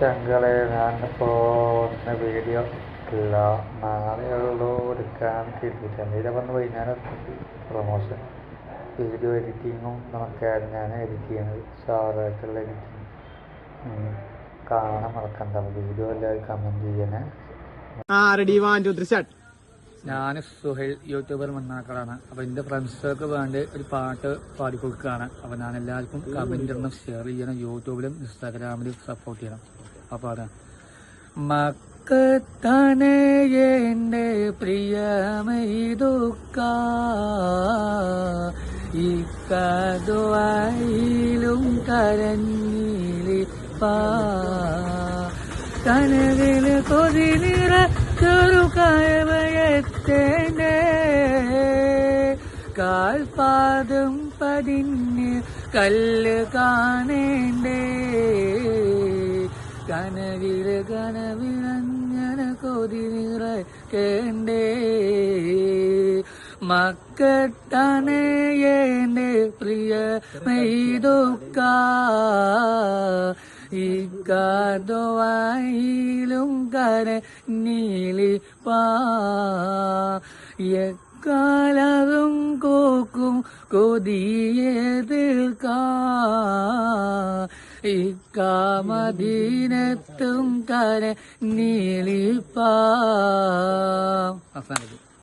ചങ്കളെ ഞാനിപ്പോൾ ഇന്ന് വീഡിയോ ഇല്ല, നാളെയുള്ളൂ എടുക്കാൻ കിട്ടിയിട്ടുണ്ട്. ഇതൊക്കെ വന്ന് വൈകുന്നേരം പ്രൊമോഷൻ വീഡിയോ എഡിറ്റിങ്ങും നമുക്കായിരുന്നു ഞാൻ എഡിറ്റ് ചെയ്യുന്നത്, സാറായിട്ടുള്ള എഡിറ്റിങ് കാണാൻ മറക്കണ്ട. വീഡിയോ എല്ലാവരും കമൻറ്റ് ചെയ്യണേ. ഞാൻ സുഹൈൽ യൂട്യൂബർ മണ്ണാക്കളാണ്. അപ്പോൾ എൻ്റെ ഫ്രണ്ട്സൊക്കെ വേണ്ടി ഒരു പാട്ട് പാടിക്കൊടുക്കുകയാണ്. അപ്പോൾ ഞാൻ എല്ലാവർക്കും കമൻറ്റ് ഇടണം, ഷെയർ ചെയ്യണം, യൂട്യൂബിലും ഇൻസ്റ്റാഗ്രാമിലും സപ്പോർട്ട് ചെയ്യണം. ആ പാടാൻ മക്കത്തനെ എൻ്റെ പ്രിയമൈതുക്ക ഇക്കതുവായിലും കരഞ്ഞിലിപ്പാ കനവില് കൊതി നിറ ചെറുകായവയത്തേണ്ടേ കാൽപാദം പതിന് കല്ല് കാണേണ്ടേ കനവില് കനവിലഞ്ഞന കൊതി നിറക്കേണ്ടേ മക്കത്താനേ എൻ്റെ പ്രിയ മെയ്തുക്ക ഇക്കാതുവായിലും കരഞ്ഞിലിപ്പാ എക്കാലവും കോക്കും കൊതിയേതിൽക്കാ ഇക്കാമദീനത്തും കരഞ്ഞിലിപ്പാ.